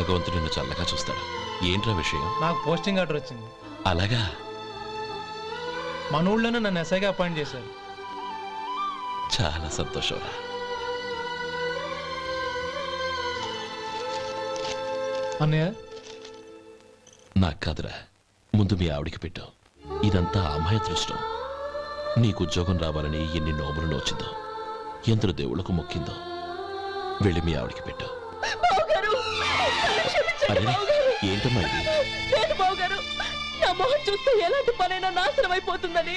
భగవంతుడు నిన్ను చల్లగా చూస్తాడు. ఏంట్రా విషయం? నాకు పోస్టింగ్ ఆర్డర్ వచ్చింది. అలాగా? మన ఊళ్ళోనే నన్ను ఎస్ఐగా అపాయింట్ చేశారు. చాలా సంతోషంరా. అన్నయ్య, నాకు కాదురా, ముందు మీ ఆవిడికి పెట్టు. ఇదంతా అమ్మాయి దృష్టం. నీకు ఉద్యోగం రావాలని ఎన్ని నోములు నోచిందో, ఎందరు దేవుళ్లకు మొక్కిందో. వెళ్ళి మీ ఆవిడికి పెట్టు. అరే, ఏంటమ్మా ఇది? నా మొహం చూస్తే ఎలాంటి పనైనా నాశనం అయిపోతుందని,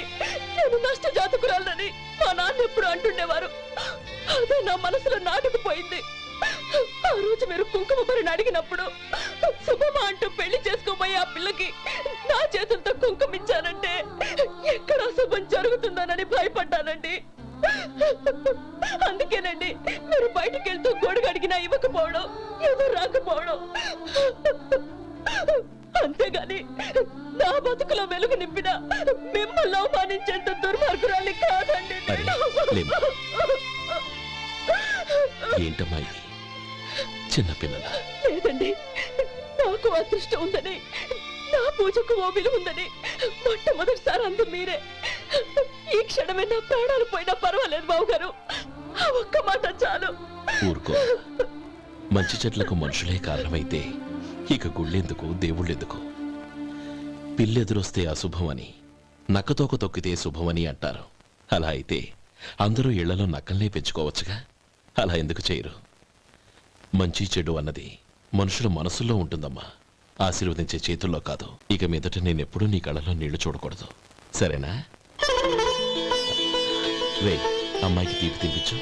నేను నష్ట జాతకురాలని మా నాన్న ఎప్పుడు అంటుండేవారు. అదే నా మనసులో నాటుకుపోయింది. ఆ రోజు మీరు కుంకుమ భరిని అడిగినప్పుడు శుభమా అంటూ పెళ్లి చేసుకోబోయే ఆ పిల్లకి నా చేతులతో కుంకుమ ఇచ్చానంటే ఎక్కడ అశుభం జరుగుతుందోనని భయపడ్డానండి. అందుకేనండి మీరు బయటికి వెళ్తూ గొడుగు అడిగినా ఇవ్వకపోవడం, ఎవరు రాకపోవడం. అంతేగాని నా బతుకులో వెలుగు నింపిన మిమ్మల్ని అవమానించేంత దుర్మార్గురాలి కాదండి. ఏంటమ్మా ఇది? చిన్నపిల్లల లేదండి, నాకు అదృష్టం ఉందని, నా పూజకు ఓ విలువ ఉందని మొట్టమొదటిసారి అందు మీరే. ఈ క్షణమే నా ప్రాణాలు పోయినా పర్వాలేదు బావగారు, ఆ ఒక్క మాట చాలు. ఊరుకో. మంచి చెట్లకు మనుషులే కారణమైతే ఇక గుళ్ళెందుకు, దేవుళ్ళెందుకు? పిల్లెదురొస్తే అశుభమని, నక్కతోక తొక్కితే శుభమని అంటారు. అలా అయితే అందరూ ఇళ్లలో నక్కల్నే పెంచుకోవచ్చుగా. అలా ఎందుకు చేయరు? మంచి చెడు అన్నది మనుషుల మనసుల్లో ఉంటుందమ్మా, ఆశీర్వదించే చేతుల్లో కాదు. ఇక మీదట నేనెప్పుడూ నీ కళ్ళలో నీళ్లు చూడకూడదు, సరేనా? రే, అమ్మాయికి తీపి తినిపించు.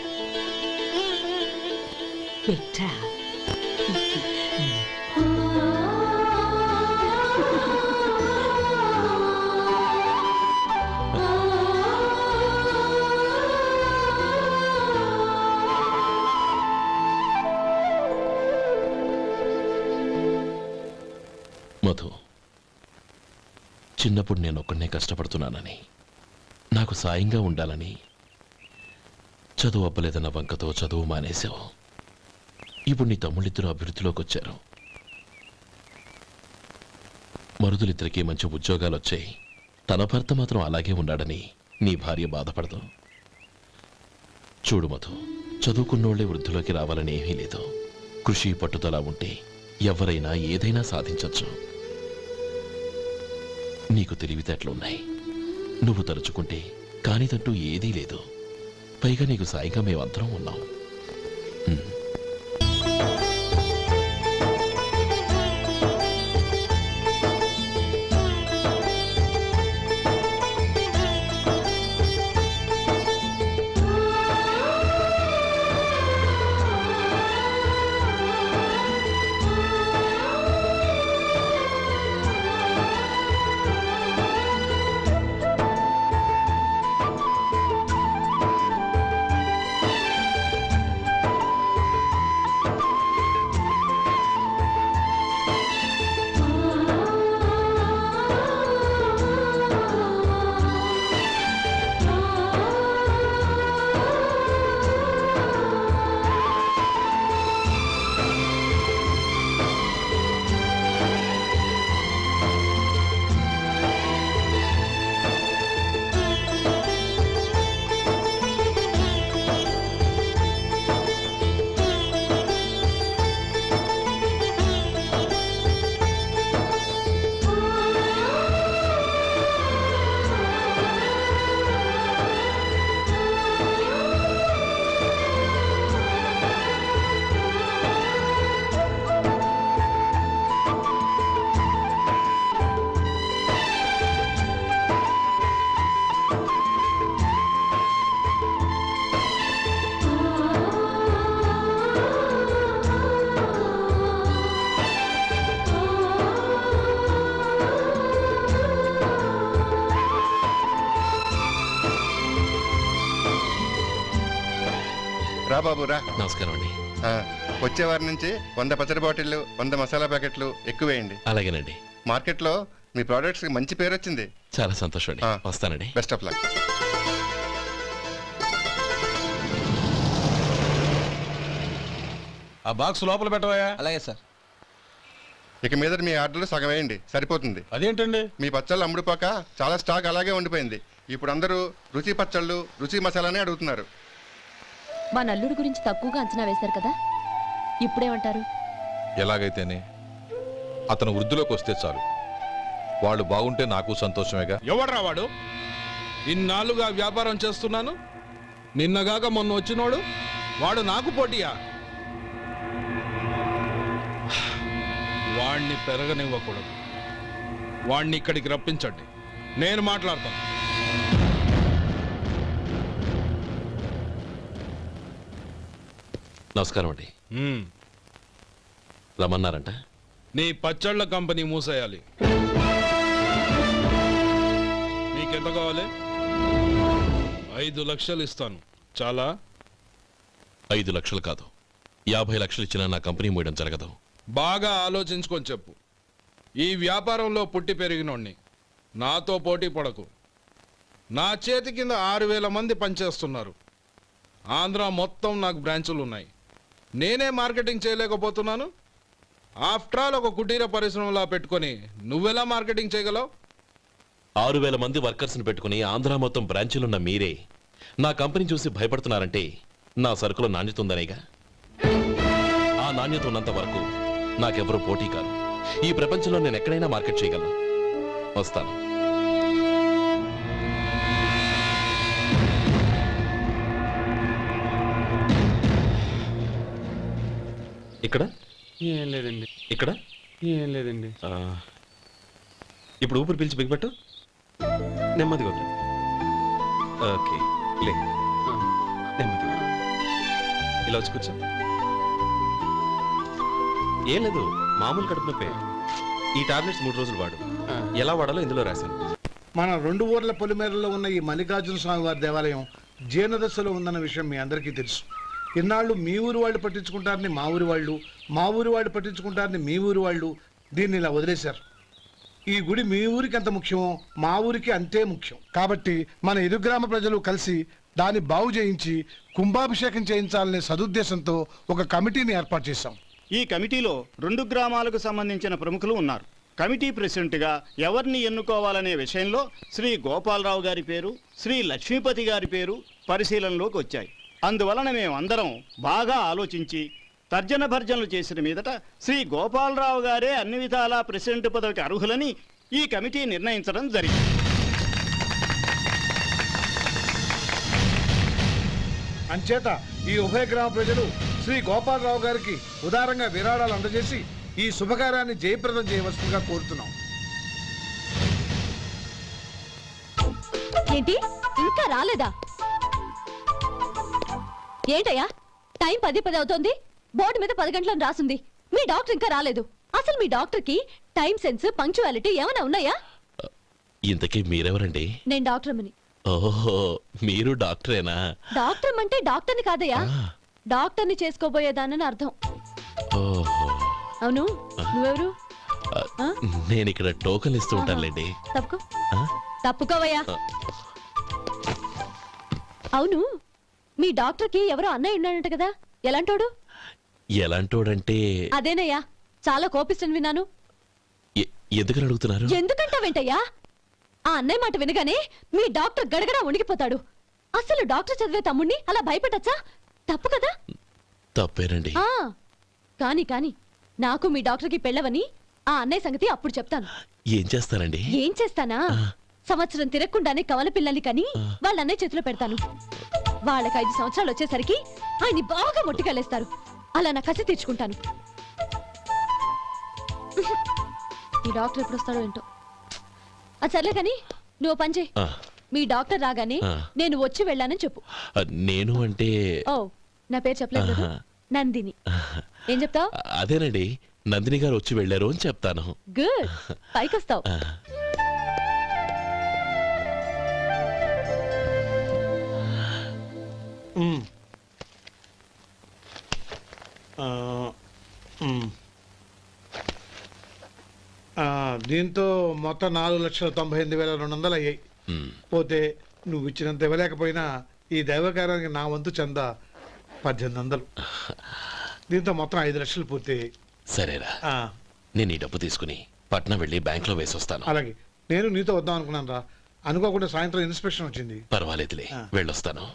మధు, చిన్నప్పుడు నేను ఒక్కడనే కష్టపడుతున్నానని, నాకు సాయంగా ఉండాలని చదువు అవ్వలేదన్న వంకతో చదువు మానేశావు. ఇప్పుడు నీ తమ్ముళ్ళిద్దరూ అభివృద్ధిలోకి వచ్చారు. మరుదులిద్దరికీ మంచి ఉద్యోగాలు వచ్చాయి. తన భర్త మాత్రం అలాగే ఉన్నాడని నీ భార్య బాధపడదు. చూడు మధు, చదువుకున్నోళ్లే వృద్ధిలోకి రావాలని ఏమీ లేదు. కృషి పట్టుదల ఉంటే ఎవరైనా ఏదైనా సాధించవచ్చు. నీకు తెలివితేటలున్నాయి. నువ్వు తలుచుకుంటే కానిదంటూ ఏదీ లేదు. పైగా నీకు సాయంగా మేమందరం ఉన్నాం. రా బాబు రా. నమస్కారం అండి. వచ్చే వారి నుంచి 100 పచ్చడి బాటిళ్లు, 100 మసాలా ప్యాకెట్లు ఎక్కువేయండి. అలాగేనండి. మార్కెట్లో మీ ప్రోడక్ట్స్ కి మంచి పేరు వచ్చింది. చాలా సంతోషం అండి. వస్తానండి. Best of luck. ఆ బాక్స్ లోపల పెట్టవా? అలాగే సార్. ఇక మీద మీ ఆర్డర్లు సగం వేయండి, సరిపోతుంది. అదేంటండి? మీ పచ్చళ్ళు అమ్ముడుపోక చాలా స్టాక్ అలాగే ఉండిపోయింది. ఇప్పుడు అందరూ రుచి పచ్చళ్ళు, రుచి మసాలానే అడుగుతున్నారు. మా నల్లుడి గురించి తక్కువగా అంచనా వేశారు కదా, ఇప్పుడేమంటారు? ఎలాగైతేనే అతను వృద్ధిలోకి వస్తే చాలు. వాళ్ళు బాగుంటే నాకు సంతోషమేగా. ఎవడ్రా వాడు? ఇన్నాళ్ళుగా వ్యాపారం చేస్తున్నాను, నిన్నగాక మొన్న వచ్చినోడు వాడు నాకు పోటీయా? వాణ్ణి పెరగనివ్వకూడదు. వాణ్ణి ఇక్కడికి రప్పించండి, నేను మాట్లాడతాను. నమస్కారం అండి. రమ్మన్నారంట? నీ పచ్చళ్ళ కంపెనీ మూసేయాలి. నీకెంత కావాలి? 5 లక్షలు ఇస్తాను. చాలా? 5 లక్షలు కాదు, 50 లక్షలు ఇచ్చినా నా కంపెనీ మూయడం జరగదు. బాగా ఆలోచించుకొని చెప్పు. ఈ వ్యాపారంలో పుట్టి పెరిగినోణ్ణి, నాతో పోటీ పడకు. నా చేతి కింద 6,000 మంది పనిచేస్తున్నారు. ఆంధ్ర మొత్తం నాకు బ్రాంచులు ఉన్నాయి. నేనే మార్కెటింగ్ చేయలేకపోతున్నాను. ఆఫ్టర్ ఆల్ ఒక కుటీర పరిశ్రమలా పెట్టుకొని నువ్వెలా మార్కెటింగ్ చేయగలవు? 6,000 మంది వర్కర్స్ని పెట్టుకుని ఆంధ్ర మొత్తం బ్రాంచీలున్న మీరే నా కంపెనీ చూసి భయపడుతున్నారంటే నా సరుకులో నాణ్యత ఉందనేగా. ఆ నాణ్యత ఉన్నంత వరకు నాకెవరూ పోటీ కాదు. ఈ ప్రపంచంలో నేను ఎక్కడైనా మార్కెట్ చేయగలను. వస్తాను. ఇక్కడ ఏం లేదండి. ఇక్కడ ఏం లేదండి. ఇప్పుడు ఊపిరి పీల్చి బిగ్బట్టు నెమ్మదిగా వదిలే. ఓకే, లే, నెమ్మదిగా ఇలా వచ్చి కూర్చో. ఏం లేదు, మామూలు కడుపు నొప్పే. ఈ టాబ్లెట్స్ 3 రోజులు వాడు. ఎలా వాడాలో ఇందులో రాశాను. మన 2 ఊర్ల పొలిమేరలో ఉన్న ఈ మల్లికార్జున స్వామి వారి దేవాలయం జీర్ణదశలో ఉందన్న విషయం మీ అందరికీ తెలుసు. ఇన్నాళ్ళు మీ ఊరు వాళ్ళు పట్టించుకుంటారని మా ఊరి వాళ్ళు, మా ఊరి వాళ్ళు పట్టించుకుంటారని మీ ఊరి వాళ్ళు దీన్ని ఇలా వదిలేశారు. ఈ గుడి మీ ఊరికి ఎంత ముఖ్యమో మా ఊరికి అంతే ముఖ్యం. కాబట్టి మన ఇరు గ్రామ ప్రజలు కలిసి దాన్ని బాగు చేయించి కుంభాభిషేకం చేయించాలనే సదుద్దేశంతో ఒక కమిటీని ఏర్పాటు చేశాం. ఈ కమిటీలో 2 గ్రామాలకు సంబంధించిన ప్రముఖులు ఉన్నారు. కమిటీ ప్రెసిడెంట్గా ఎవరిని ఎన్నుకోవాలనే విషయంలో శ్రీ గోపాలరావు గారి పేరు, శ్రీ లక్ష్మీపతి గారి పేరు పరిశీలనలోకి వచ్చాయి. అందువలన మేమందరం బాగా ఆలోచించి తర్జన భర్జనలు చేసిన మీదట శ్రీ గోపాలరావు గారే అన్ని విధాలా ప్రెసిడెంట్ పదవికి అర్హులని ఈ కమిటీ నిర్ణయించడం జరిగింది. అంచేత ఈ ఉభయ గ్రామ ప్రజలు శ్రీ గోపాలరావు గారికి ఉదారంగా విరాళాలు అందజేసి ఈ శుభకార్యాన్ని జయప్రదం చేయవలసిందిగా కోరుతున్నాం. ఏంటి ఇంకా రాలేదా? ఏంటయ్యా, టైం 10 అవుతోంది. బోర్డు మీద 10 గంటలను రాసింది. మీ డాక్టర్ ఇంకా రాలేదు. అసలు మీ డాక్టర్ కి టైం సెన్స్, పంక్చువాలిటీ ఏమైనా ఉన్నాయా? ఇంతకీ మీరెవరండి? నేను డాక్టర్ అమ్మని. ఓహో, మీరు డాక్టరేనా? డాక్టర్ అంటే డాక్టర్ని కాదయ్యా, డాక్టర్ని చేసుకోబోయేదానని అర్థం. ఓహో, అవును, నువ్వెవరు? నేను ఇక్కడ టోకన్ ఇస్తూ ఉంటానులేండి. తప్పుకో, తప్పుకోవయ్యా. అవును, మీ డాక్టర్ కి ఎవరో అన్నయ్య ఉన్నాడంట కదా, ఎలాంటోడు? ఎలాంటోడంటే అదేనయ్యా, చాలా కోపిస్తని విన్నాను. ఎందుకని అడుగుతున్నారు? ఎందుకంటావేంటయ్యా? ఆ అన్నయ్య మాట వినగానే మీ డాక్టర్ గడగడా ఉణిగిపోతాడు. అసలు డాక్టర్ చదివే తమ్ముణ్ణి అలా భయపెట్టచ్చా? తప్పు కదా? తప్పేనండి. కాని కాని నాకు మీ డాక్టర్ కి పెళ్ళవని ఆ అన్నయ్య సంగతి అప్పుడు చెప్తాను. ఏం చేస్తానండి? ఏం చేస్తానా, సంవత్సరం తిరగకుండానే కవల పిల్లల్ని కని వాళ్ళ అన్నయ్య చేతిలో పెడతాను. వాళ్ళకి 5 సంవత్సరాలు వచ్చేసరికి ఆయన్ని బాగా మొట్టికెళ్ళేస్తారు. అలా నా కసి తీర్చుకుంటాను. ఈ డాక్టర్ ఎప్పుడు వస్తాడో ఏంటో. అది సర్లే కానీ నువ్వు పని చేయి. మీ డాక్టర్ రాగానే నేను వచ్చి వెళ్ళానని చెప్పు. నేను అంటే ఓ, నా పేరు చెప్పలేదు కదా, నందిని. ఏం చెప్తావు? అదేనండి, నందిని గారు వచ్చి వెళ్ళారు అని చెప్తాను. గుడ్, పైకొస్తావు. దీంతో మొత్తం 4,98,200 అయ్యాయి. పోతే నువ్వు ఇచ్చినంత ఇవ్వలేకపోయినా ఈ దైవకార్యానికి నా వంతు చందా 1800. దీంతో మొత్తం 5 లక్షలు పూర్తి. సరేరా. నేను ఈ డబ్బు తీసుకుని పట్నం వెళ్ళి బ్యాంక్లో వేసొస్తాను. అలాగే నేను నీతో వద్దాం అనుకున్నాను రా, అనుకోకుండా సాయంత్రం ఇన్స్పెక్షన్ వచ్చింది. పర్వాలేదులే, వెళ్ళొస్తాను.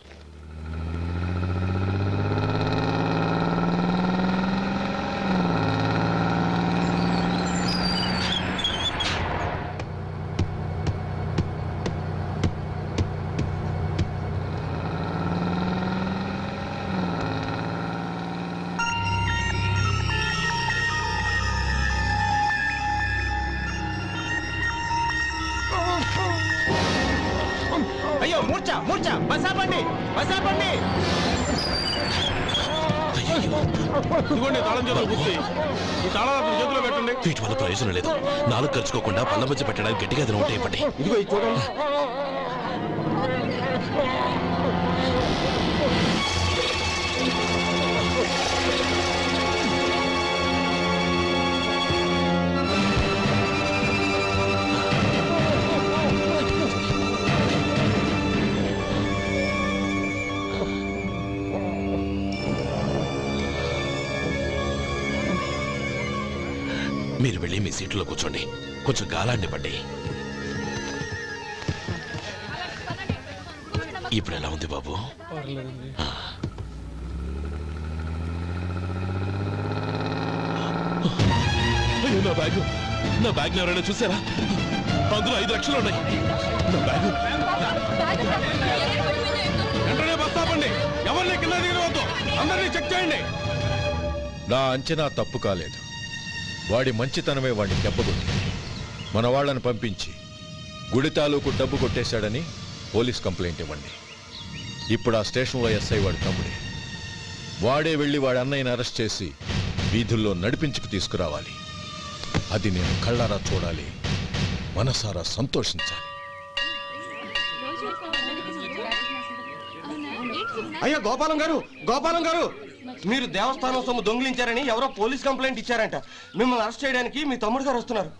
అయ్యో మూర్ఛ మూర్ఛ బసాపండి బసాపండి. ఇదిగోండి తాళం చేతులు గుర్తి, ఈ తాళాలు చేతిలో పెట్టండి. వీటి వల్ల ప్రయోజనం లేదు. నాలుగు ఖర్చుకోకుండా పళ్ళ మధ్య పెట్టడానికి గట్టిగా అది నోటే ఇవ్వండి. ఇదిగో ఇది చూడండి. మీరు వెళ్ళి మీ సీట్లో కూర్చోండి, కొంచెం గాలాడినివ్వండి. ఇప్పుడు ఎలా ఉంది బాబు? ఆ. అయ్యో, నా బ్యాగ్ ఎవరైనా చూసారా? అందులో 5 లక్షలు ఉన్నాయి. నా బ్యాగ్ వెంటనే బస్ ఆపండి, ఎవరిని కింద దిగవద్దు, అందరినీ చెక్ చేయండి. నా అంచనా తప్పు కాలేదు. వాడి మంచితనమే వాడిని దెబ్బకొట్టింది. మన వాళ్ళని పంపించి గుడి తాలూకు డబ్బు కొట్టేశాడని పోలీస్ కంప్లైంట్ ఇవ్వండి. ఇప్పుడు ఆ స్టేషన్లో ఎస్ఐ వాడి తమ్ముడే. వాడే వెళ్ళి వాడి అన్నయ్యని అరెస్ట్ చేసి వీధుల్లో నడిపించుకు తీసుకురావాలి. అది నేను కళ్ళారా చూడాలి, మనసారా సంతోషించాలి. అయ్యో గోపాలం గారు, గోపాలం గారు, మీరు దేవస్థానం సొమ్ము దొంగిలించారని ఎవరో పోలీస్ కంప్లైంట్ ఇచ్చారంట. మిమ్మల్ని అరెస్ట్ చేయడానికి మీ తమ్ముడు గారు వస్తున్నారు.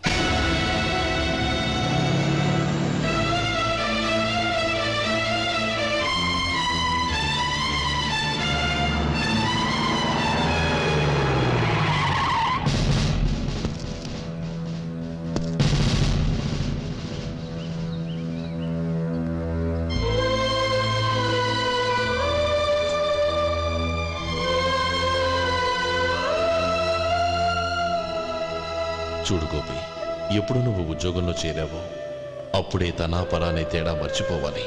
చూడు గోపి, ఎప్పుడు నువ్వు ఉద్యోగంలో చేరావో అప్పుడే తనా పరానే తేడా మర్చిపోవాలి.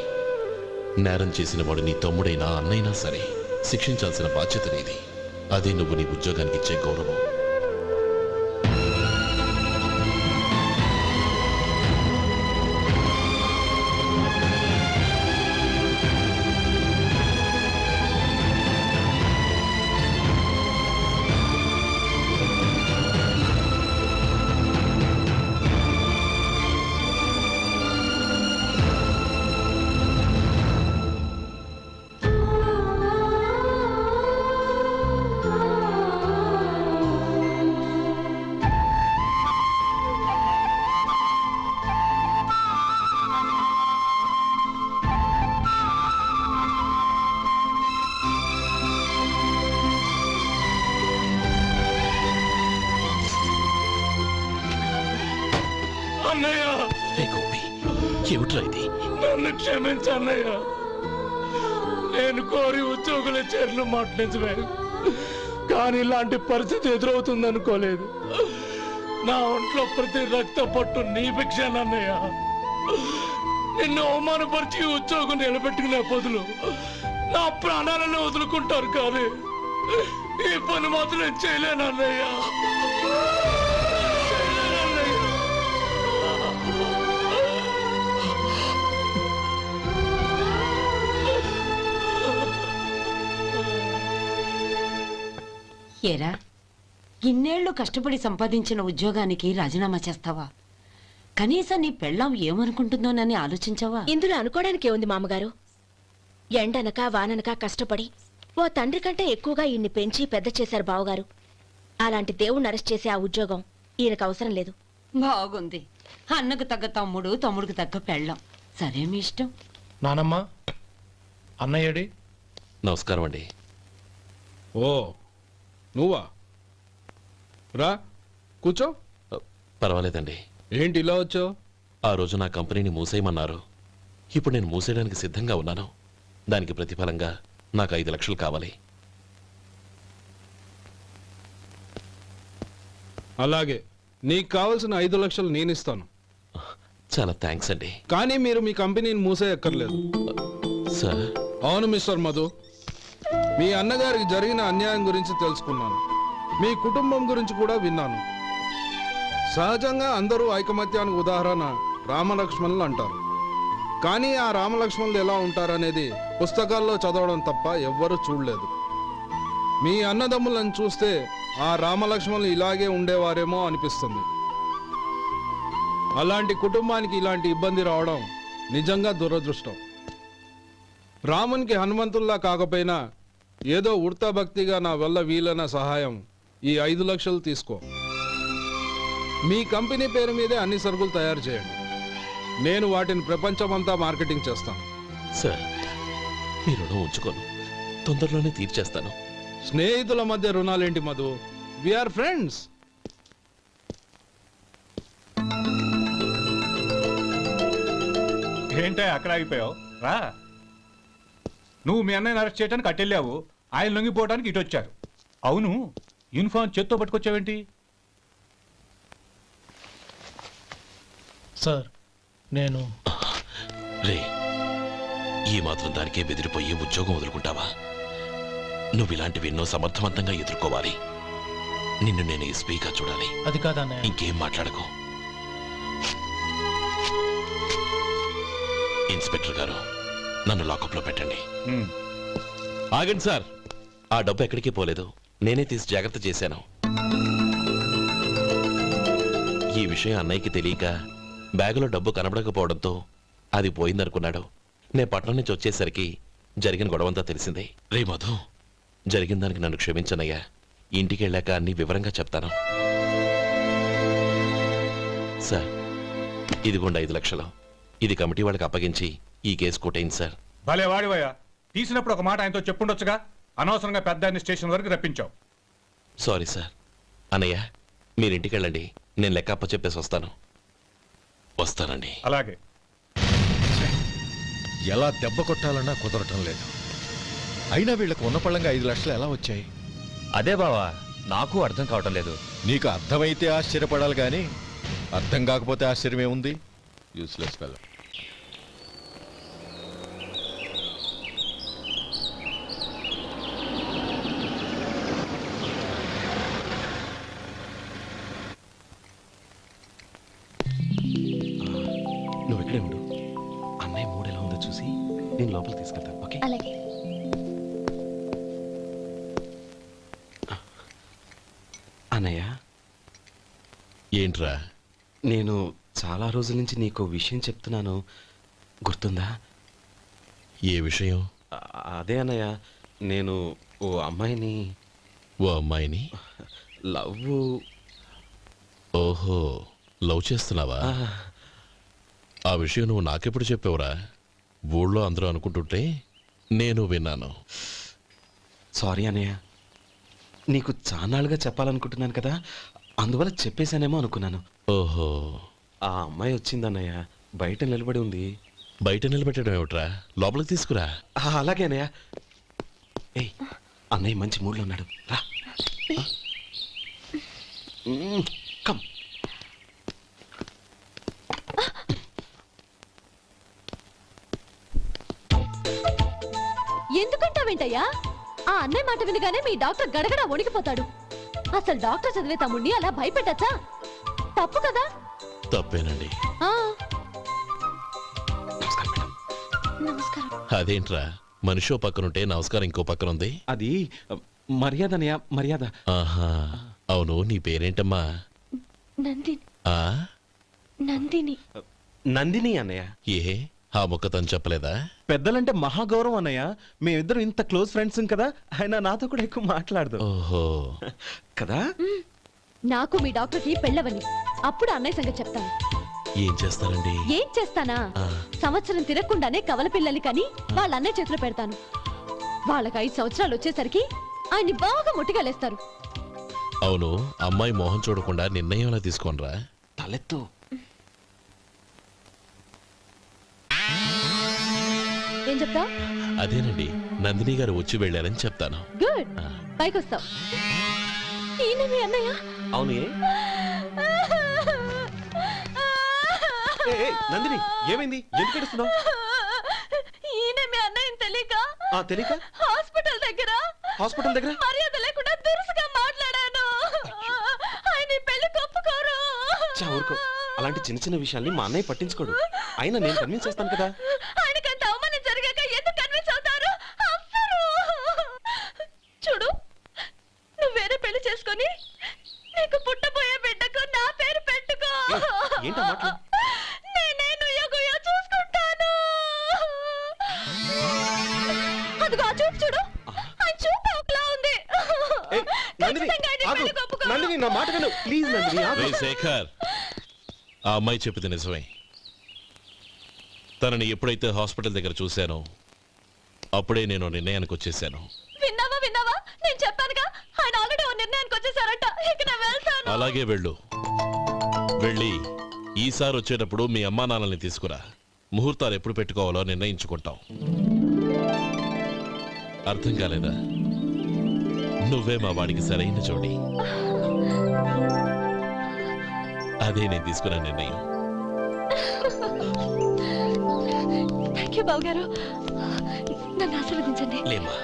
నేరం చేసిన వాడు నీ తమ్ముడైనా అన్నైనా సరే శిక్షించాల్సిన బాధ్యత నీది. అదే నువ్వు నీ ఉద్యోగానికి ఇచ్చే గౌరవం. ఏమిట్రా ఇది? నన్ను క్షమించు అన్నయ్య. నేను కోరి ఉద్యోగుల చేరిన మాట నిజమే, కానీ ఇలాంటి పరిస్థితి ఎదురవుతుంది అనుకోలేదు. నా ఒంట్లో ప్రతి రక్త పట్టు నీ భిక్షానన్నయ్య. నిన్ను అవమానపరిచి ఉద్యోగం నిలబెట్టుకునే బదులు నా ప్రాణాలను వదులుకుంటారు, కానీ ఈ పని మాత్రం నేను చేయలేనన్నయ్య. ఏరా, ఇన్నేళ్లు కష్టపడి సంపాదించిన ఉద్యోగానికి రాజీనామా చేస్తావా? కనీసం నీ పెళ్ళాం ఏమనుకుంటుందోనని ఆలోచించావా? ఇందులో అనుకోవడానికి ఏముంది మామగారు? ఎండనక వాననక కష్టపడి ఓ తండ్రి కంటే ఎక్కువగా ఈయన్ని పెంచి పెద్ద చేశారు బావగారు. అలాంటి దేవుణ్ణి అరెస్ట్ చేసే ఆ ఉద్యోగం ఈయనకు అవసరం లేదు. బాగుంది. అన్నకు తగ్గ తమ్ముడు, తమ్ముడికి తగ్గ పెళ్ళాం. సరే, మీ ఇష్టం. నానమ్మ, అన్నయ్యడి. నమస్కారం అండి. ఓ నువ్వా? రా కూర్చో. పర్వాలేదండి. ఏంటి ఇలా వచ్చావు? ఆ రోజు నా కంపెనీని మూసేయమన్నారు. ఇప్పుడు నేను మూసేయడానికి సిద్ధంగా ఉన్నాను. దానికి ప్రతిఫలంగా నాకు 5 లక్షలు కావాలి. అలాగే, నీకు కావాల్సిన 5 లక్షలు నేను ఇస్తాను. చాలా థ్యాంక్స్ అండి. కానీ మీరు మీ కంపెనీని మూసేయక్కర్లేదు. సార్, అవును మిస్టర్ మధు, మీ అన్నగారికి జరిగిన అన్యాయం గురించి తెలుసుకున్నాను. మీ కుటుంబం గురించి కూడా విన్నాను. సహజంగా అందరూ ఐకమత్యానికి ఉదాహరణ రామలక్ష్మణులు అంటారు. కానీ ఆ రామలక్ష్మణులు ఎలా ఉంటారనేది పుస్తకాల్లో చదవడం తప్ప ఎవ్వరూ చూడలేదు. మీ అన్నదమ్ములను చూస్తే ఆ రామలక్ష్మణులు ఇలాగే ఉండేవారేమో అనిపిస్తుంది. అలాంటి కుటుంబానికి ఇలాంటి ఇబ్బంది రావడం నిజంగా దురదృష్టం. రామునికి హనుమంతుల్లా కాకపోయినా ఏదో ఉడతా భక్తిగా నా వల్ల వీలైన సహాయం ఈ 5 లక్షలు తీసుకో. మీ కంపెనీ పేరు మీదే అన్ని సరుకులు తయారు చేయండి. నేను వాటిని ప్రపంచమంతా మార్కెటింగ్ చేస్తాను. సార్, మీ రుణం ఉంచుకోను. తొందరలోనే తీర్చేస్తాను. స్నేహితుల మధ్య రుణాలేంటి మధు? We are friends. ఏంటే అక్కడ ఆగిపోయావు? రా. నువ్వు మీ అన్నయ్యని అరెస్ట్ చేయడానికి అట్టెళ్ళావు, ఆయన లొంగిపోవడానికి ఇటు వచ్చారు. అవును, యూనిఫామ్ చేత్తో పట్టుకొచ్చావేంటి? సార్, నేను రే, ఈ మాత్రం దానికే బెదిరిపోయి ఉద్యోగం వదులుకుంటావా? నువ్వు ఇలాంటివి ఎన్నో సమర్థవంతంగా ఎదుర్కోవాలి. నిన్ను నేను ఎస్పీగా చూడాలి. అది కాదన్నయ్య. ఇంకేం మాట్లాడకు. ఇన్స్పెక్టర్ గారు, నన్ను లాకప్లో పెట్టండి. ఆగండి సార్, ఆ డబ్బు ఎక్కడికి పోలేదు. నేనే తీసి జాగ్రత్త చేశాను. ఈ విషయం అన్నయ్యకి తెలియక బ్యాగులో డబ్బు కనబడకపోవడంతో అది పోయిందనుకున్నాడు. నేను పట్నం నుంచి వచ్చేసరికి జరిగిన గొడవంతా తెలిసిందే. రే మధు, జరిగిన దానికి నన్ను క్షమించనయ్యా. ఇంటికి వెళ్ళాక అన్ని వివరంగా చెప్తాను. సార్, ఇదిగోండి 5 లక్షలు. ఇది కమిటీ వాళ్ళకి అప్పగించి ఈ కేసు కొట్టేయండి సార్. భలే వాడివయ్యా, తీసినప్పుడు ఒక మాట ఆయనతో చెప్పుండొచ్చుగా. అనవసరంగా పెద్ద ఆయన స్టేషన్ వరకు రప్పించావు. Sorry sir. అన్నయ్య, మీరింటికి వెళ్ళండి. నేను లెక్క అప్ప చెప్పేసి వస్తానండి. అలాగే. ఎలా దెబ్బ కొట్టాలన్నా కుదరటం లేదు. అయినా వీళ్ళకు ఉన్న పళ్ళంగా 5 లక్షలు ఎలా వచ్చాయి? అదే బావా, నాకు అర్థం కావటం లేదు. నీకు అర్థమైతే ఆశ్చర్యపడాలి కానీ అర్థం కాకపోతే ఆశ్చర్యమే ఉంది. Useless fellow. నువ్వు ఇక్కడే ఉండు. అన్నయ్య మూడు ఎలా ఉందో చూసి నేను లోపల తీసుకెళ్తాను. ఓకే? అలాగే. అన్నయ్య, ఏంట్రా? నేను చాలా రోజుల నుంచి నీకు విషయం చెప్తున్నాను, గుర్తుందా? ఏ విషయం? అదే అన్నయ్య, నేను ఓ అమ్మాయిని ఓ అమ్మాయిని లవ్. ఓహో, లవ్ చేస్తున్నావా? ఆ విషయం నువ్వు నాకెప్పుడు చెప్పావురా? ఊళ్ళో అందరూ అనుకుంటుంటే నేను విన్నాను. సారీ అన్నయ్య, నీకు చాన్నాళ్ళుగా చెప్పాలనుకుంటున్నాను కదా, అందువల్ల చెప్పేశానేమో అనుకున్నాను. ఓహో, ఆ అమ్మాయి వచ్చిందన్నయ్య, బయట నిలబడి ఉంది. బయట నిలబెట్టడం ఏమిట్రా? లోపలికి తీసుకురా. అలాగే అన్నయ్య. ఏయ్, అన్నయ్య మంచి మూడ్లో ఉన్నాడు, రా. కమ్. ఎందుకంటావేంటయ్యా? ఆ అన్నయ్య మాట వినగానే మీ డాక్టర్ గడగడ వణికిపోతాడు. అసలు డాక్టర్ చదివే తమ్ముడిని అలా భయపెట్టచ్చా? తప్పు కదా? తప్పేనండి. నమస్కారం మేడం. నమస్కారం. అదేంట్రా, మనిషో పక్కనుంటే నమస్కారం ఇంకో పక్కన ఉంది? అది మర్యాద అన్నయ్య, మర్యాద. ఆహా, అవును, నీ పేరేంటమ్మా? నందిని. ఆ నందిని. నందిని అన్నయ్య. ఏ, ఆ మొక్క తను చెప్పలేదా? పెద్దలంటే మహాగౌరవం అన్నయ్య. మేమిద్దరం ఇంత క్లోజ్ ఫ్రెండ్స్ కదా, ఆయన నాతో కూడా ఎక్కువ మాట్లాడదు. ఓహో, కదా? నాకు మీ డాక్టర్కి పెళ్ళవని, అప్పుడు అన్నయ్య సంగతి చెప్తాను. ఏం చేస్తారండి? ఏం చేస్తానా? సంవత్సరం తిరగకుండానే కవల పిల్లల్ని కని వాళ్ళ అన్నయ్య చేతిలో పెడతాను. వాళ్ళకి 5 సంవత్సరాలు వచ్చేసరికి ఆయన్ని బాగా ముట్టిగలేస్తారు. అవును, అమ్మాయి మోహం చూడకుండా నిర్ణయం ఎలా తీసుకోనరా? తలెత్తు. ఏం చెప్తా? అదేనండి, నందిని గారు వచ్చి వెళ్ళారని చెప్తాను. గుడ్, పైకి వస్తావు. ఈయన మీ అన్నయ్య? అవును. నందిని, ఏమైంది? ఎందుకు ఏడుస్తున్నావు? ఈయన మీ అన్నయ్యని తెలియక తెలియక హాస్పిటల్ దగ్గర మర్యాద లేకుండా దురుసుగా మాట్లాడాను. ఆయన ఈ పెళ్లి ఒప్పుకోరు. ఊరుకో, అలాంటి చిన్న చిన్న విషయాల్ని మా అన్నయ్య పట్టించుకోడు. అయినా నేను కన్విన్స్ చేస్తాను కదా. ఆయనకంత అవమానం జరిగాక ఎందుకు కన్విన్స్ అవుతారు? అవ్వరు. చూడు, నువ్వు వేరే పెళ్లి చేసుకొని నీకు పుట్టబోయే బిడ్డకు నా పేరు పెట్టుకో. ఏంటో మాట్లాడు. నేనే నుయ్యగుయ్య చూసుకుంటాను. అదిగో ఆ చూపు చూడు, ఆ చూపు ఒకలా ఉంది. ఖచ్చితంగా ఆయన పెళ్లికి ఒప్పుకోరు. నందిని, నా మాట విను ప్లీజ్. నందిని, రేయ్ శేఖర్, ఆ అమ్మాయి చెప్పింది నిజమే. తనని ఎప్పుడైతే హాస్పిటల్ దగ్గర చూశానో అప్పుడే నేను నిర్ణయానికి వచ్చేసాను. విన్నావా? నేను చెప్పానుగా, ఆయన ఆల్రెడీ ఓ నిర్ణయానికి వచ్చేసారట. ఇక నేను వెళ్తాను. అలాగే వెళ్ళు. వెళ్ళి ఈసారి వచ్చేటప్పుడు మీ అమ్మా నాన్నల్ని తీసుకురా. ముహూర్తాలు ఎప్పుడు పెట్టుకోవాలో నిర్ణయించుకుంటాం. అర్థం కాలేదా? నువ్వే మా వాడికి సరైన జోడి. అదే నేను తీసుకున్న నిర్ణయం. థాంక్యూ బావగారు, నన్ను ఆశీర్వదించండి. లేమా,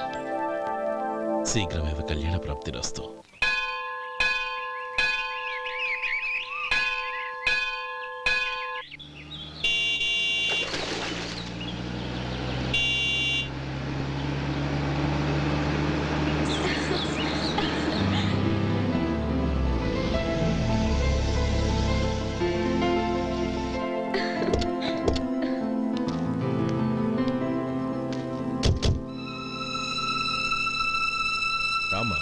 శీఘ్రమేవ కళ్యాణ ప్రాప్తిరస్తు. రామా,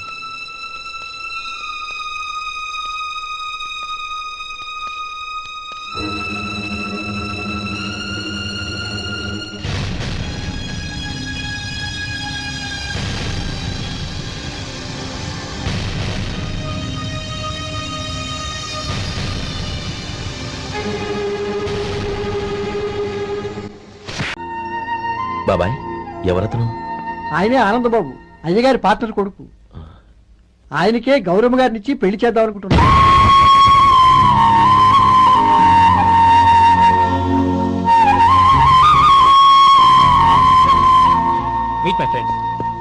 బాబాయ్, ఎవరతను? ఆయనే ఆనందబాబు, అయ్యగారి పార్ట్నర్ కొడుకు. ఆయనకే గౌరమ్మ గారినిచ్చి పెళ్లి చేద్దాం అనుకుంటున్నాను. Meet my friend,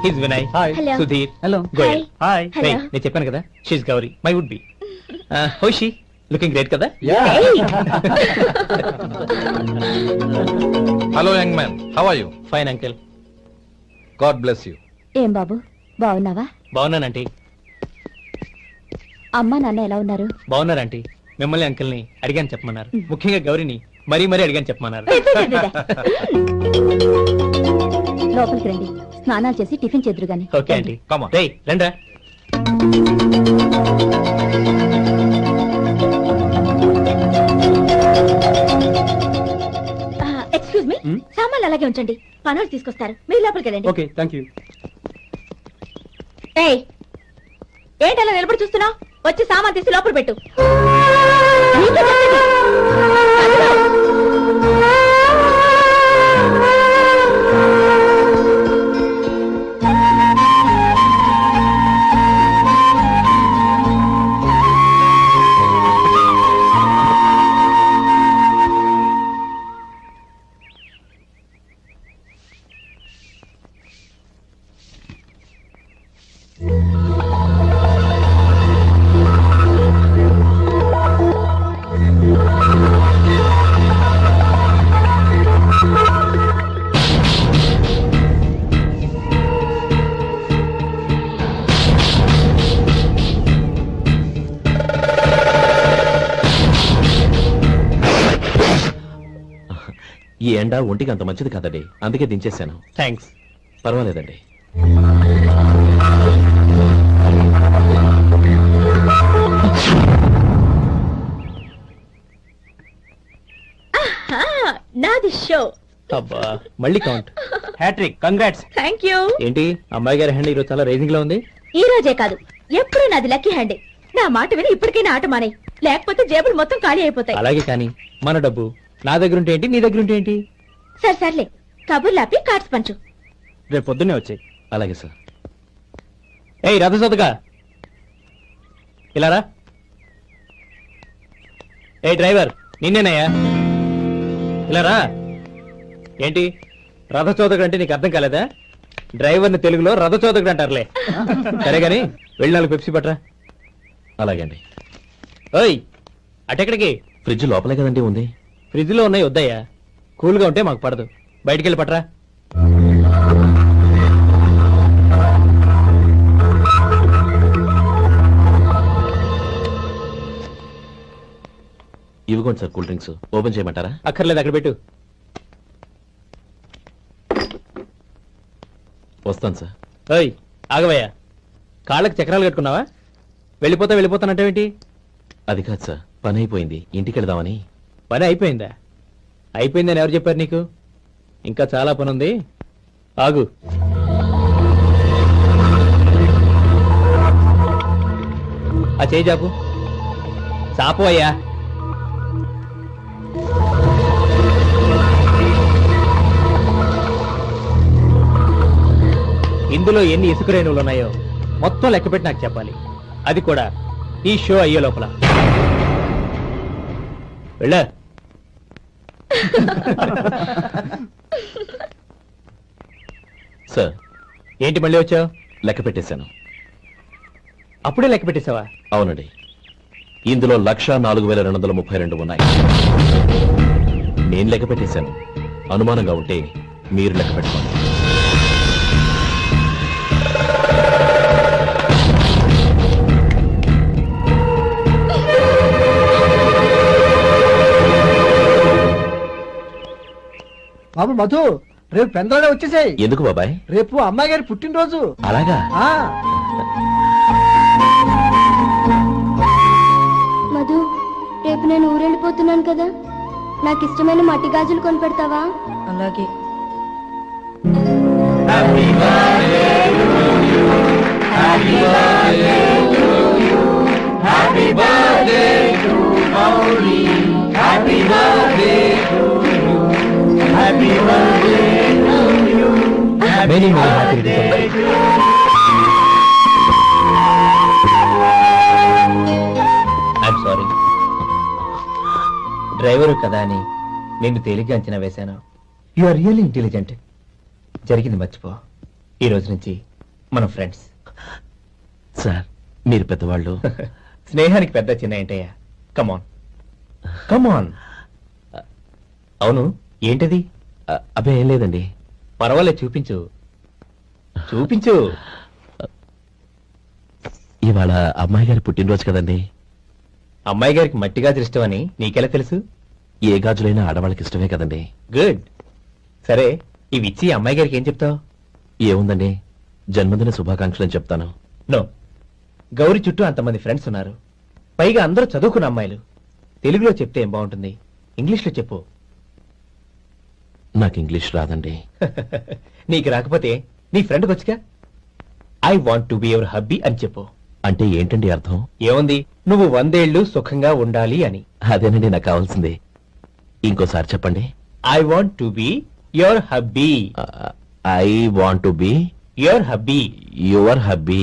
his Vinay, hi. Sudheer, hello. Goyal. Hi. నేను చెప్పాను కదా, she's Gauri, my would be. How she looking great కదా? Hello young man, how are you? Fine uncle. God bless you. ఏం బాబు, బాగున్నావా? బాగున్నానంటీ. అమ్మా నాన్న ఎలా ఉన్నారు? బాగున్నారంటీ. మిమ్మల్ని అంకిల్ని అడిగాను చెప్పమన్నారు. ముఖ్యంగా గౌరీని మరీ అడిగాను చెప్పమన్నారు. లోపలికి రండి, స్నానాలు చేసి టిఫిన్ చేద్దరు గాని. Okay aunty. రేయ్ రండ్రా. ఎక్స్క్యూజ్ మీ, సామాన్లు అలాగే ఉంచండి, పనులు తీసుకొస్తారు. మీరు లోపలికి వెళ్ళండి. Okay, thank you. ఏయ్, ఏంటి అలా నిలబడి చూస్తున్నావు? వచ్చి సామాన్ తీసి లోపల పెట్టు. నీకే చెప్పేది. ఈ ఎండ ఒంటికి అంత మంచిది కాదండి, అందుకే దించేశాను. థ్యాంక్స్. పర్వాలేదండి. నాది షో. అబ్బా, మళ్ళీ count. Hat trick, congrats. Thank you. ఏంటి అమ్మాయి గారి హ్యాండ్ ఈరోజు చాలా రైజింగ్ లో ఉంది? ఈ రోజే కాదు, ఎప్పుడు నాది లక్కీ హ్యాండ్. నా మాట విని ఇప్పటికైనా ఆట మానే, లేకపోతే జేబులు మొత్తం ఖాళీ అయిపోతాయి. అలాగే కానీ మన డబ్బు నా దగ్గర ఉంటే ఏంటి, నీ దగ్గర ఉంటే ఏంటి? సరే సర్లే, కబుర్లు ఆపి కార్డ్స్ పంచు. రేపు పొద్దున్నే వచ్చాయి. అలాగే సార్. ఏయ్ రథసోదగా, ఇలా రా. ఏ డ్రైవర్, నిన్నేనయ్యా, ఇలా రా. ఏంటి రథచోదకుడు అంటే నీకు అర్థం కాలేదా? డ్రైవర్ని తెలుగులో రథచోదకుడు అంటారులే. సరే గాని వెళ్ళి 4 పెప్సీ పట్రా. అలాగే అండి. ఓయ్ అటెక్కడికి? ఫ్రిడ్జ్ లోపలే కదండి ఉంది. ఫ్రిడ్జ్ లో ఉన్నాయి, వద్దయ్యా. కూల్గా ఉంటే మాకు పడదు. బయటికి వెళ్ళి పట్రా. ఇవ్వకోండి సార్ కూల్ డ్రింక్స్. ఓపెన్ చేయమంటారా? అక్కర్లేదు, అక్కడ పెట్టు. వస్తాను సార్. ఓయ్ ఆగవయ్యా, కాళ్ళకి చక్రాలు కట్టుకున్నావా? వెళ్ళిపోతానంటావేంటి? అది కాదు సార్, పని అయిపోయింది, ఇంటికి వెళదామని. పని అయిపోయిందా? అయిపోయిందని ఎవరు చెప్పారు నీకు? ఇంకా చాలా పని ఉంది, ఆగు. ఆ చేయి చాపు. చాపు అయ్యా. ఇందులో ఎన్ని ఇసుక రేణువులు ఉన్నాయో మొత్తం లెక్కపెట్టి నాకు చెప్పాలి. అది కూడా ఈ షో అయ్యే లోపల. వెళ్ళ. సార్ ఏంటి మళ్ళీ వచ్చావు? లెక్క పెట్టేశాను. అప్పుడే లెక్క పెట్టేశావా? అవునండి. ఇందులో 1,04,232 ఉన్నాయి. నేను లెక్క పెట్టేశాను. అనుమానంగా ఉంటే మీరు లెక్క పెట్టుకోండి. బాబు మధు, రేపు పెందరాడే వచ్చేసాయి. ఎందుకు బాబాయ్? రేపు అమ్మాయి గారి పుట్టినరోజు. అలాగా? మధు, రేపు నేను ఊరెళ్ళిపోతున్నాను కదా, నాకు ఇష్టమైన మట్టి గాజులు కొనిపెడతావా? అలాగే. Many happy returns. I'm sorry. Driver కదా అని నిన్ను తేలిగ్గా అంచనా వేశాను. You are really intelligent. జరిగింది మర్చిపో. ఈ రోజు నుంచి మనం ఫ్రెండ్స్. సార్ మీరు పెద్దవాళ్ళు. స్నేహానికి పెద్ద చిన్న ఏంటయ్యా? కమాన్ కమాన్. అవును, ఏంటది? అబ్బే ఏం లేదండి. పర్వాలేదు, చూపించు చూపించు. ఇవాళ అమ్మాయి గారి పుట్టినరోజు కదండి. అమ్మాయి గారికి మట్టి గాజులు ఇష్టం అని నీకెలా తెలుసు? ఏ గాజులైనా ఆడవాళ్ళకి ఇష్టమే కదండి. గుడ్. సరే, ఇవి ఇచ్చి అమ్మాయి గారికి ఏం చెప్తావు? ఏముందండి, జన్మదిన శుభాకాంక్షలు అని చెప్తాను. నో, గౌరీ చుట్టూ అంతమంది ఫ్రెండ్స్ ఉన్నారు, పైగా అందరూ చదువుకున్న అమ్మాయిలు. తెలుగులో చెప్తే ఏం బాగుంటుంది, ఇంగ్లీష్లో చెప్పు. నాకు ఇంగ్లీష్ రాదండి. నీకు రాకపోతే నీ ఫ్రెండ్కి వచ్చిగా. I want to be your hubby అని చెప్పు. అంటే ఏంటండి అర్థం? ఏముంది, నువ్వు 100 ఏళ్ళు సుఖంగా ఉండాలి అని. అదేనండి నాకు కావాల్సింది. ఇంకోసారి చెప్పండి. I want to be your hubby. I want to be your hubby. Your hubby.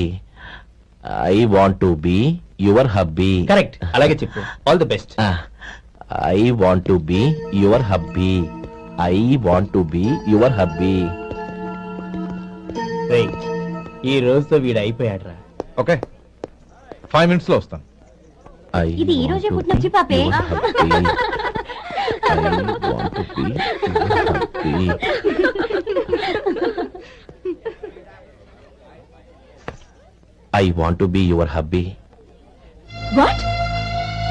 I want to be your hubby. Correct, అలాగే చెప్పు. All the best. I want to be your hubby. I want to be your hubby. ఈ రోజుతో వీడు అయిపోయాడ్రా. Okay, 5 minutes లో వస్తాను. ఇది ఈ రోజే పుట్టినొచ్చి పాపే. I want to be your hubby. What?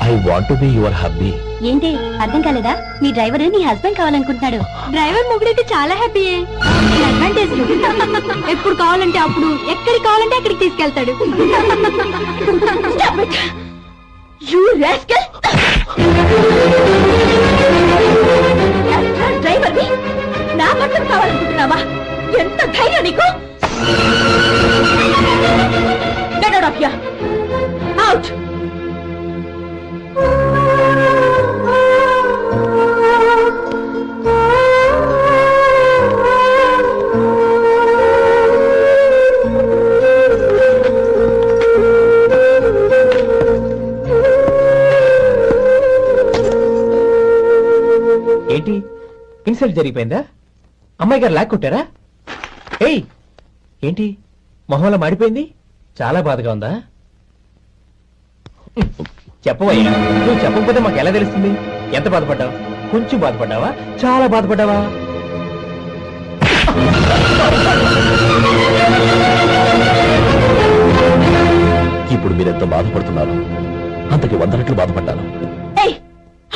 I want to be your hubby. ఏంటి అర్థం కాలేదా? మీ డ్రైవర్ నీ హస్బెండ్ కావాలనుకుంటున్నాడు. డ్రైవర్ మొగుడైతే చాలా హ్యాపీయే. అడ్వాంటేజ్ ఎప్పుడు కావాలంటే అప్పుడు, ఎక్కడికి కావాలంటే అక్కడికి తీసుకెళ్తాడు. డ్రైవర్ నా భర్తను కావాలనుకుంటున్నావా? ఎంత ధైర్యం నీకు? Get out of here! Out! Insult జరిగిపోయిందా? అమ్మాయి గారు లాక్ కొట్టారా? ఏయ్ ఏంటి మొహంలో మాడిపోయింది? చాలా బాధగా ఉందా? చెప్పవయ్యా, నువ్వు చెప్పకపోతే మాకు ఎలా తెలుస్తుంది? ఎంత బాధపడ్డావు? కొంచెం బాధపడ్డావా? చాలా బాధపడ్డావా? ఇప్పుడు మీరెంత బాధపడుతున్నారు అంతకి 100 రెట్లు బాధపడ్డాను.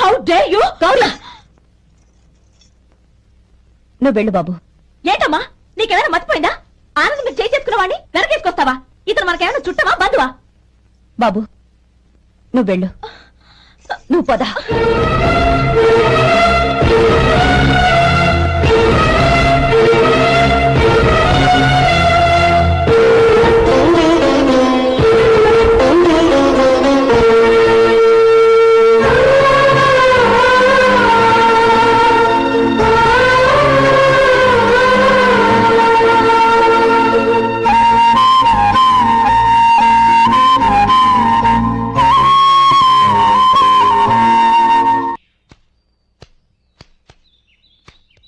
How dare you! నువ్వు వెళ్ళు బాబు. ఏంటమ్మా నీకేమైనా మర్చిపోయిందా? ఆనందం మీరు చేసుకున్నవాడిని వెనకేసుకొస్తావా? ఇతను మనకేమైనా చుట్టమా బంధువా? బాబు నువ్వు వెళ్ళు, నువ్వు పద.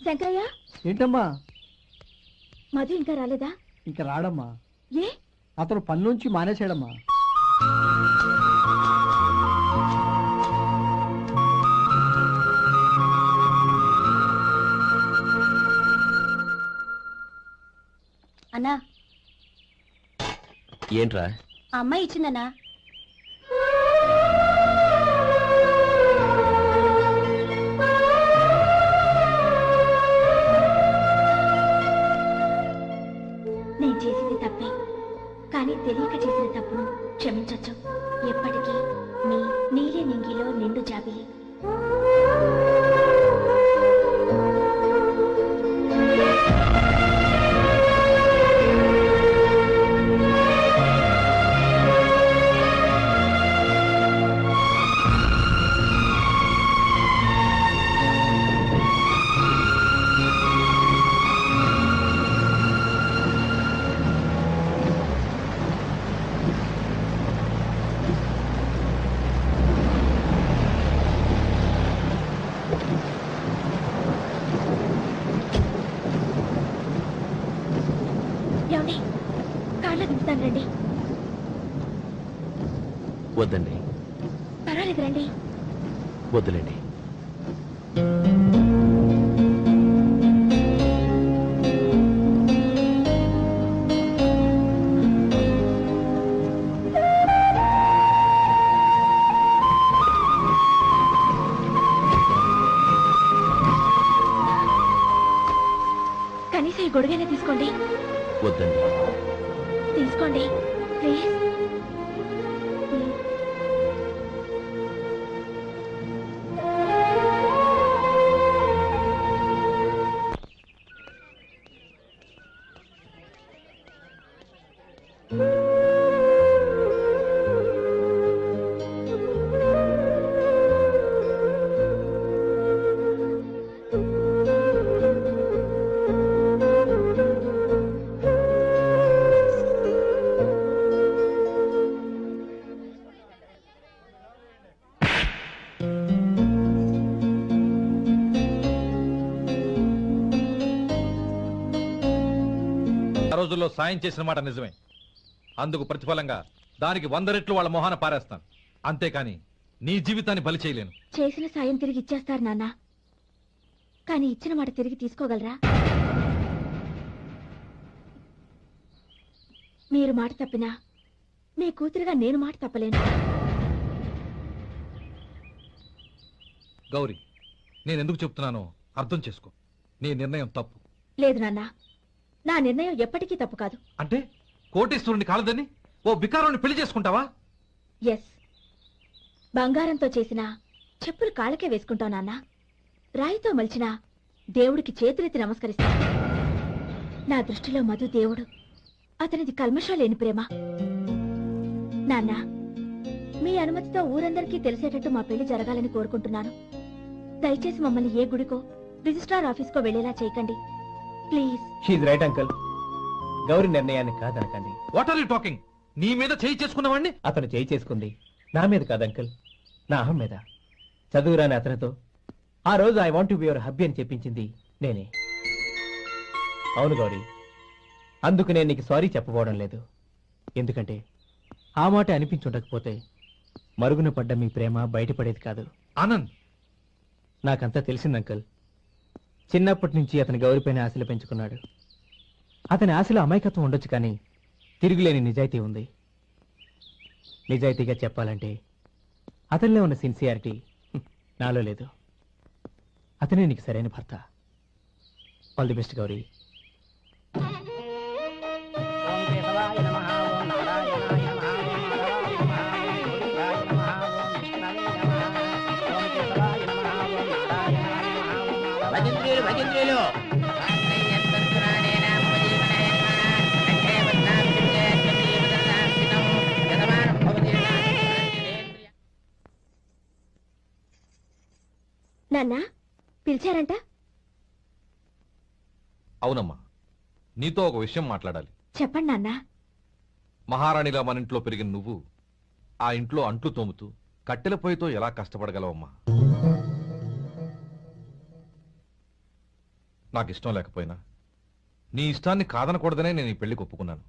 శంకరయ్య, ఏంటమ్మా? మధు ఇంకా రాలేదా? ఇంకా రాడమ్మా. ఏ? అతను పనిలోంచి మానేశాడమ్మా. అన్నా, ఏంట్రా? ఆ అమ్మాయి ఇచ్చిందన్నా. నేను చేసింది తప్పే, కానీ తెలియక చేసిన తప్పును క్షమించొచ్చు. ఎప్పటికీ మీ నీలి నింగిలో నిండు జాబిలి. ఏమండి, కాళ్ళ దింపుతాను రండి. వద్దండి, పర్వాలేదు రండి. వద్దులేండి. కనీసం ఈ గొడుగైనా తీసుకోండి. వద్దండి. తీసుకోండి ప్లీజ్. ఆ రోజుల్లో సాయం చేసిన మాట నిజమే. అందుకు ప్రతిఫలంగా దానికి 100 రెట్లు వాళ్ళ మొహాన పారేస్తాను. అంతేకాని నీ జీవితాన్ని బలి చేయలేను. చేసిన సాయం తిరిగి ఇచ్చేస్తారు నాన్న, కానీ ఇచ్చిన మాట తిరిగి తీసుకోగలరా? మీరు మాట తప్పినా మీ కూతురుగా నేను మాట తప్పలేను. గౌరీ, నేను ఎందుకు చెప్తున్నానో అర్థం చేసుకో. నీ నిర్ణయం తప్పు. లేదు నాన్న, నా నిర్ణయం ఎప్పటికీ తప్పు కాదు. అంటే కోటీశ్వరుని కాలదని ఓ బికారాన్ని పెళ్లి చేసుకుంటావా? ఎస్, బంగారంతో చేసిన చెప్పులు కాళ్ళకే వేసుకుంటావు నాన్న. రాయితో మలిచిన దేవుడికి చేతులెత్తి నమస్కరిస్తా. నా దృష్టిలో మధు దేవుడు, అతనిది కల్మషం లేని ప్రేమ. నాన్న, మీ అనుమతితో ఊరందరికీ తెలిసేటట్టు మా పెళ్లి జరగాలని కోరుకుంటున్నాను. దయచేసి మమ్మల్ని ఏ గుడికో రిజిస్ట్రార్ ఆఫీస్కో వెళ్లేలా చేయకండి please. She's right uncle. Gauri నిర్ణయాన్ని కాదనకండి. What are you talking? నీ మీద చేయి చేసుకున్నవాడిని అతను చేయి చేసుకుంది నా మీద కాదు అంకుల్, నా అహం మీద. చదువురాని అతనితో ఆ రోజు I want to be your hubby అని చెప్పించింది నేనే. అవును గౌరీ, అందుకు నేను నీకు సారీ చెప్పబోవడం లేదు. ఎందుకంటే ఆ మాట అనిపించుండకపోతే మరుగున పడ్డ మీ ప్రేమ బయటపడేది కాదు. ఆనంద్, నాకంతా తెలిసింది అంకల్. చిన్నప్పటి నుంచి అతని గౌరీపైన ఆశలు పెంచుకున్నాడు. అతని ఆశలో అమాయకత్వం ఉండొచ్చు, కానీ తిరుగులేని నిజాయితీ ఉంది. నిజాయితీగా చెప్పాలంటే అతనిలో ఉన్న సిన్సియారిటీ నాలో లేదు. అతనే నీకు సరైన భర్త. All the best Gauri. నాన్న పిలిచారంట? అవునమ్మా, నీతో ఒక విషయం మాట్లాడాలి. చెప్పండి నాన్న. మహారాణిలా మన ఇంట్లో పెరిగిన నువ్వు ఆ ఇంట్లో అంట్లు తోముతూ కట్టెల పొయ్యితో ఎలా కష్టపడగలవమ్మా? నాకు ఇష్టం లేకపోయినా నీ ఇష్టాన్ని కాదనకూడదనే నేను ఈ పెళ్లికి ఒప్పుకున్నాను.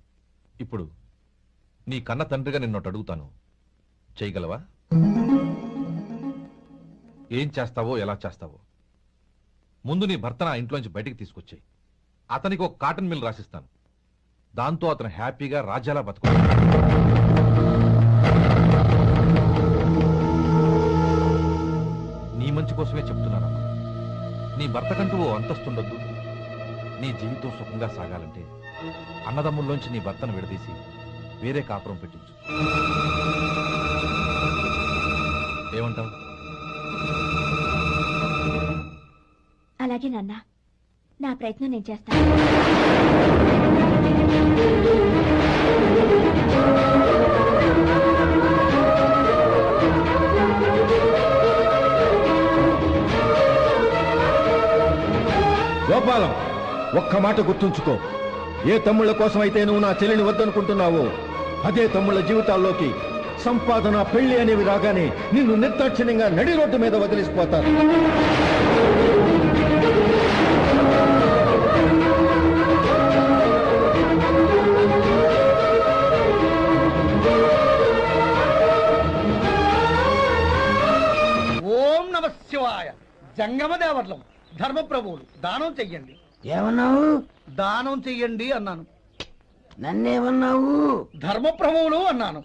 ఇప్పుడు నీ కన్న తండ్రిగా నిన్నొకటి అడుగుతాను, చేయగలవా? ఏం చేస్తావో, ఎలా చేస్తావో ముందు నీ భర్తను ఆ ఇంట్లోంచి బయటికి తీసుకొచ్చాయి. అతనికి ఒక కాటన్ మిల్ రాసిస్తాను. దాంతో అతను హ్యాపీగా రాజ్యాలా బతుకు. నీ మంచి కోసమే చెప్తున్నానమ్మా. నీ భర్తకంటూ ఓ అంతస్తుండొద్దు. నీ జీవితం సుఖంగా సాగాలంటే అన్నదమ్ముల్లోంచి నీ భర్తను విడదీసి వేరే కాపురం పెట్టించు. ఏమంటావు? అలాగే నాన్న, నా ప్రయత్నం నేను చేస్తాను. గోపాలం, ఒక్క మాట గుర్తుంచుకో. ఏ తమ్ముళ్ళ కోసమైతే నువ్వు నా చెల్లిని వద్దనుకుంటున్నావో అదే తమ్ముళ్ళ జీవితాల్లోకి సంపాదన, పెళ్లి అనేవి రాగానే నిన్ను నిర్దాక్షిణ్యంగా నడి రోడ్డు మీద వదిలిసిపోతారు. ఓం నమ శివాయ. జంగమ దేవర్లం, ధర్మప్రభువులు, దానం చెయ్యండి. ఏమన్నావు? దానం చెయ్యండి అన్నాను. నన్నేమన్నావు? ధర్మప్రభువులు అన్నాను.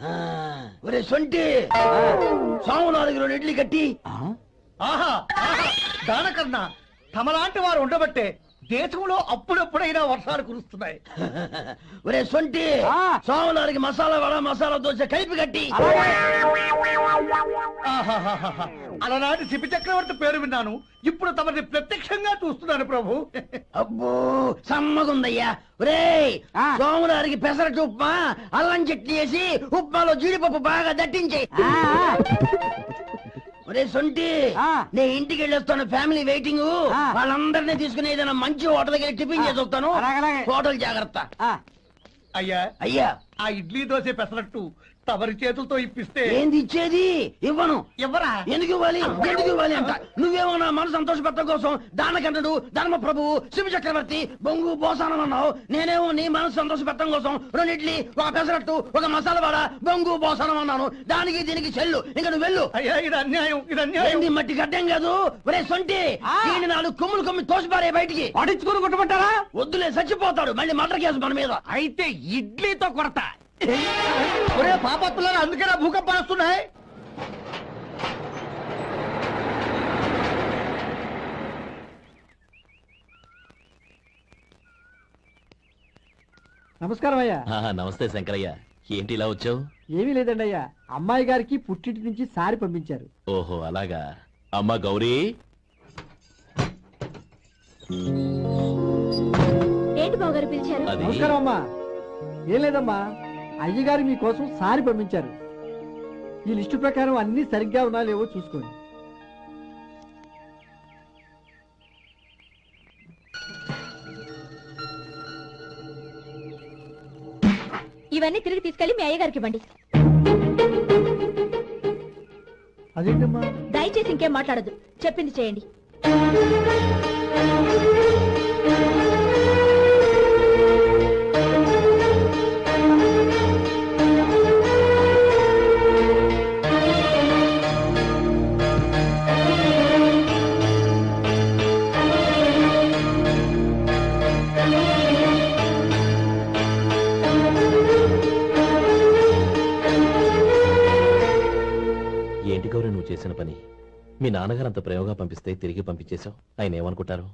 ఒరే సొంటి, సాము 4 ఇడ్లీ కట్టి. ఆహా ఆహా, దానకన్నా తమలాంటి వారు ఉండబట్టే దేశంలో అప్పుడప్పుడైనా వర్షాలు కురుస్తున్నాయి. ఒరే సొంటి, సాము 4 మసాలా వడ, మసాలా దోశ కలిపి కట్టి. ఆహాహాహా, అలనాటి శిపి చక్రవర్తి పేరు విన్నాను, ఇప్పుడు తమని ప్రత్యక్షంగా చూస్తున్నాను ప్రభు. అబ్బో సమ్మగుందయ్యా. ఒరే సోములారికి పెసరట్టు ఉప్మా, అల్లం చట్నీ వేసి ఉప్మాలో జీడిపప్పు బాగా దట్టించే. ఒరే సొంటి, నే ఇంటికి వెళ్ళొస్తాను, ఫ్యామిలీ వెయిటింగ్. వాళ్ళందరినీ తీసుకుని ఏదైనా మంచి హోటల్ దగ్గర టిఫిన్ చేసి వస్తాను. హోటల్ జాగ్రత్త. అయ్యా అయ్యా, ఆ ఇడ్లీ దోశ పెసరట్టు తమరి చేతులతో ఇప్పిస్తే. ఏంది ఇచ్చేది? ఇవ్వను. ఎవరా? ఎందుకు ఇవ్వాలి? ఎందుకు ఇవ్వాలి అంట? నువ్వేమో నా మనసు సంతోషపెట్టడం కోసం దానకంటుడు, ధర్మ ప్రభువు, శివ చక్రవర్తి, బొంగు బోసానం అన్నావు. నేనేమో నీ మనసు సంతోషపెట్టడం కోసం 2 ఇడ్లీ, ఒక పెసరట్టు, ఒక మసాలా వడ, బొంగు బోసానం అన్నాను. దానికి దీనికి చెల్లు. ఇంకా నువ్వు వెళ్ళు. అయ్యా ఇది అన్యాయం, ఇది అన్యాయం. ఏంది మట్టి గడ్డం కాదు. ఒరే సొంటి, దీన్ని 4 కొమ్ములు కొమ్మి తోసిపారే బయటికి. పడించుకుని కొట్టమంటారా? వద్దులే, చచ్చిపోతాడు. మళ్ళీ మర్డర్ కేసు మన మీద. అయితే ఇడ్లీతో కొడతా. ఒరే పాపత్తులారా, అందుకేనా భూకంపాలు వస్తున్నాయి? నమస్కారం అయ్యా. నమస్తే శంకరయ్య, ఏంటి ఇలా వచ్చావు? ఏమీ లేదండి అయ్యా, అమ్మాయి గారికి పుట్టింటి నుంచి సారి పంపించారు. ఓహో అలాగా. అమ్మా గౌరీ. ఏంటి బావగారు పిలిచారు? అది నమస్కారం అమ్మా. ఏం లేదమ్మా, అయ్యగారు మీకోసం సారి పంపించారు. ఈ లిస్టు ప్రకారం అన్ని సరిగ్గా ఉన్నా లేవో చూసుకోండి. ఇవన్నీ తిరిగి తీసుకెళ్లి మీ అయ్యగారికి ఇవ్వండి. అదేంటమ్మా? దయచేసి ఇంకేం మాట్లాడదు, చెప్పింది చేయండి. చేసిన పని మీ నాన్నగారు అంత ప్రేమగా పంపిస్తే తిరిగి పంపించేశావు. ఆయన ఏమనుకుంటారు?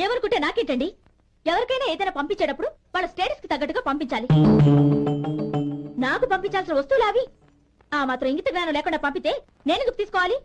ఎవరుకుంటే నాకేంటండి? ఎవరికైనా ఏదైనా పంపించేటప్పుడు వాళ్ళ స్టేటస్ కి తగ్గట్టుగా పంపించాలి. నాకు పంపించాల్సిన వస్తువులు అవి. ఆ మాత్రం ఇంగిత జ్ఞానం లేకుండా పంపితే నేను తీసుకోవాలి.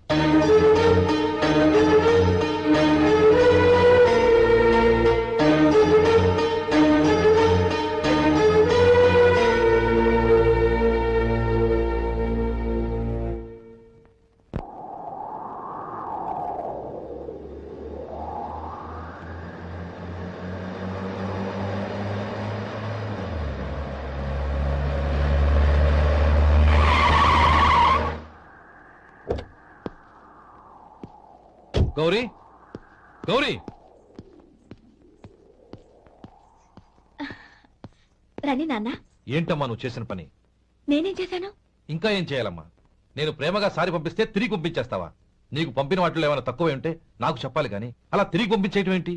గౌరీ గౌరీ రండి నాన్న. ఏంటమ్మా నువ్వు చేసిన పని? నేనేం చేశాను? ఇంకా ఏం చేయాలమ్మా? నేను ప్రేమగా సారి పంపిస్తే తిరిగి పంపించేస్తావా? నీకు పంపిన వాటిలో ఏమైనా తక్కువ ఉంటే నాకు చెప్పాలి కానీ అలా తిరిగి పంపించేయటం ఏంటి?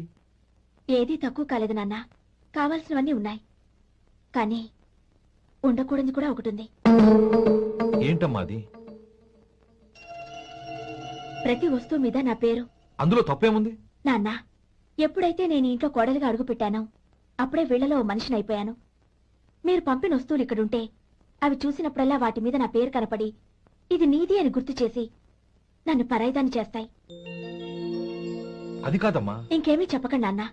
ఏదీ తక్కువ కాలేదు నాన్న. కావాల్సినవన్నీ ఉన్నాయి. కానీ ఉండకూడదు కూడా ఒకటి ఉంది. ఏంటమ్మా అది? ప్రతి వస్తువు మీద నా పేరు. అందులో తప్పేముంది? నాన్న, ఎప్పుడైతే నేను ఇంట్లో కోడలిగా అడుగు పెట్టానో అప్పుడే వీళ్లలో ఓ మనిషిని అయిపోయాను. మీరు పంపిన వస్తువులు ఇక్కడుంటే అవి చూసినప్పుడల్లా వాటి మీద నా పేరు కనపడి ఇది నీది అని గుర్తు చేసి నన్ను పరాయిదాన్ని చేస్తాయి. అది కాదమ్మా. ఇంకేమీ చెప్పకండి నాన్న.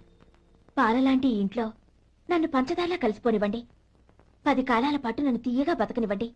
పాలలాంటి ఈ ఇంట్లో నన్ను పంచదారలా కలిసిపోనివ్వండి. 10 కాలాల పాటు నన్ను తీయగా బతకనివ్వండి.